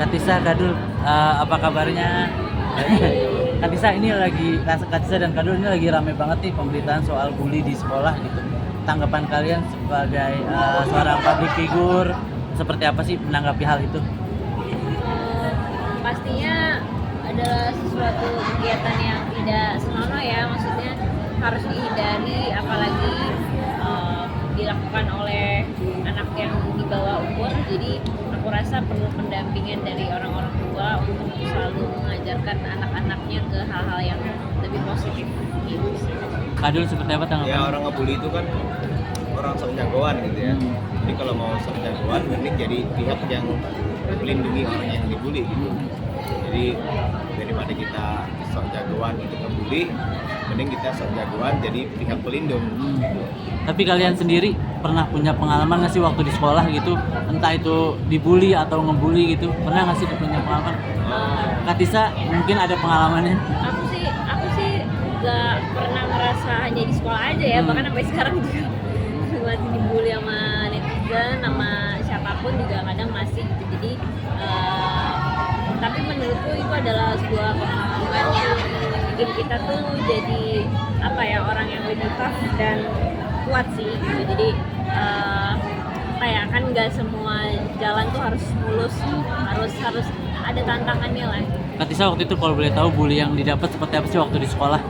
Katisa, Kadul, apa kabarnya? Katisa ini lagi, Katisa dan Kadul ini lagi rame banget nih pemberitaan soal bully di sekolah gitu. Tanggapan kalian sebagai seorang public figure, seperti apa sih menanggapi hal itu? Pastinya adalah sesuatu kegiatan yang tidak senonoh ya, maksudnya harus dihindari, apalagi dilakukan oleh anak yang di bawah umur. Jadi aku rasa perlu pendampingan dari orang-orang tua untuk selalu mengajarkan anak-anaknya ke hal-hal yang lebih positif gitu sih. Kadul seperti apa tanggapan? Ya orang ngebully itu kan orang sok jagoan gitu ya. Jadi kalau mau sok jagoan mending jadi pihak yang melindungi orang yang dibully gitu. Jadi daripada kita sok jagoan untuk ngebully, mending kita sok jagoan jadi pihak pelindung gitu. Tapi kalian sendiri pernah punya pengalaman nggak sih waktu di sekolah gitu, entah itu dibully atau ngebully gitu, pernah nggak sih punya pengalaman? Katisa mungkin ada pengalamannya? Aku sih gak pernah merasa hanya di sekolah aja ya, bahkan sampai sekarang juga masih dibully sama netizen, sama siapapun juga kadang masih gitu. Jadi tapi menurutku itu adalah sebuah pengalaman yang bikin kita tuh jadi apa ya, orang yang lebih tough dan kuat sih gitu. Jadi apa ya, kan nggak semua jalan tuh harus mulus, harus ada tantangannya lah. Katisa waktu itu kalau boleh tahu bully yang didapat seperti apa sih waktu di sekolah?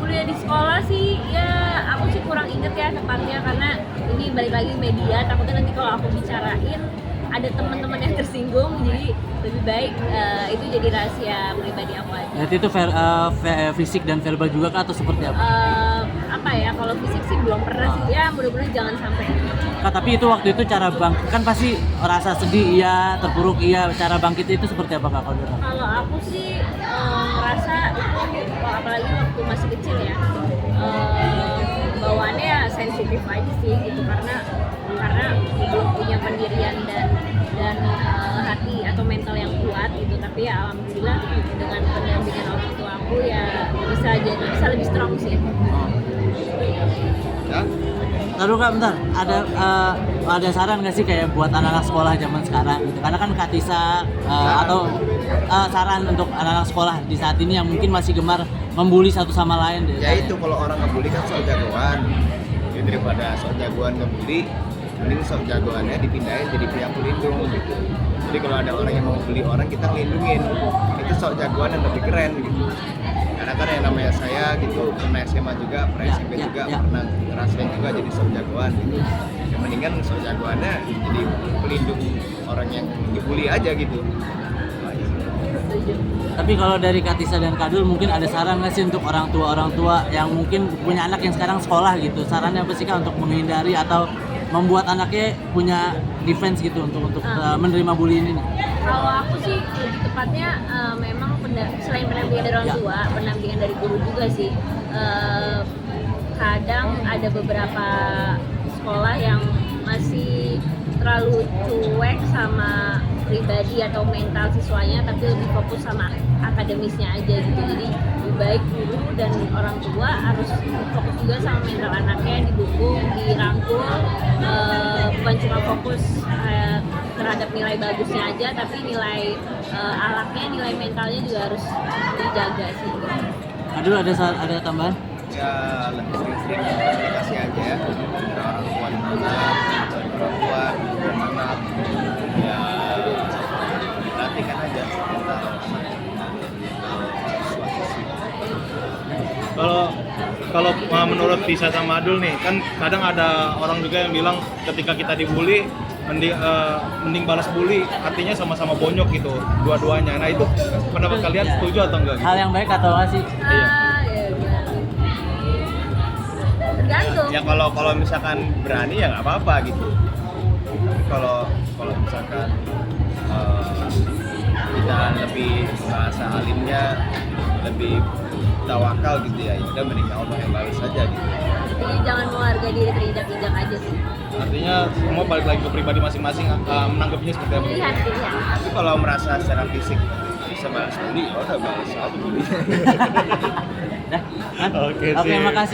Bully di sekolah sih ya aku sih kurang inget ya tepatnya, karena ini balik lagi media, takutnya nanti kalau aku bicarain ada teman-teman yang tersinggung, jadi lebih baik itu jadi rahasia pribadi aku aja. Berarti itu fisik dan verbal juga kah atau seperti apa? Apa ya, kalau fisik sih belum pernah sih ya, mudah-mudahan jangan sampai. Kak, tapi itu waktu itu cara kan pasti rasa sedih iya, terpuruk iya, cara bangkit itu seperti apa Kak? Kalau aku sih merasa itu, apalagi waktu masih kecil ya, bawaannya ya sensitif aja sih gitu, karena belum punya pendirian dan hati atau mental yang kuat gitu. Tapi ya alhamdulillah dengan pendampingan orang tua aku ya bisa lebih strong sih. Ya? Taruh Kak, bentar. Ada saran nggak sih kayak buat anak-anak sekolah zaman sekarang gitu? Karena kan Katisa atau saran untuk anak-anak sekolah di saat ini yang mungkin masih gemar membuli satu sama lain deh. Ya itu kalau orang ngebully kan sok jagoan. Ya, daripada sok jagoan ngebully, mending sok jagoannya dipindahin jadi pihak pelindung gitu. Jadi kalau ada orang yang mau bully orang, kita ngelindungin. Itu sok jagoan yang lebih keren gitu. Karena kan yang namanya saya gitu, pernah SMA juga, pernah SMP juga, pernah ngerasain juga jadi sok jagoan gitu. Ya mendingan sok jagoannya jadi pelindung orang yang dibully aja gitu. Tapi kalau dari Katisa dan Kadul mungkin ada saran nggak sih untuk orang tua yang mungkin punya anak yang sekarang sekolah gitu? Sarannya apa sih Kak untuk menghindari atau membuat anaknya punya defense gitu untuk menerima bullying ini? Kalau aku sih lebih tepatnya memang selain pendampingan dari orang tua, pendampingan dari guru juga sih. Kadang ada beberapa sekolah yang masih terlalu cuek sama pribadi atau mental siswanya, tapi lebih fokus sama akademisnya aja gitu. Jadi lebih baik guru dan orang tua harus fokus juga sama mental anaknya, didukung, dirangkul, bukan cuma fokus terhadap nilai bagusnya aja, tapi nilai alaknya, nilai mentalnya juga harus dijaga sih. Kadul ada tambahan? Ya lebih sering-sering komunikasi aja ya, antara orang tua dan anak, orang tua dan anak. Ya perhatikan aja Kalau menurut Tisa sama Adul nih, kan kadang ada orang juga yang bilang ketika kita dibully mending balas bully, artinya sama-sama bonyok gitu dua-duanya. Nah itu pendapat kalian setuju atau enggak gitu? Hal yang baik atau nggak sih? Iya. Tergantung. Ya kalau misalkan berani ya nggak apa-apa gitu. Tapi kalau misalkan kita lebih bahasa alimnya lebih tawakal gitu ya, kita mending Allah yang balas saja gitu. Jadi jangan menghargai diri terinjak-injak aja sih. Artinya semua balik lagi ke pribadi masing-masing, menanggapinya seperti apa? Pilihan. Tapi kalau merasa secara fisik bisa balas bully, ya udah balas aja bully. Oke, Oke, sip. makasih.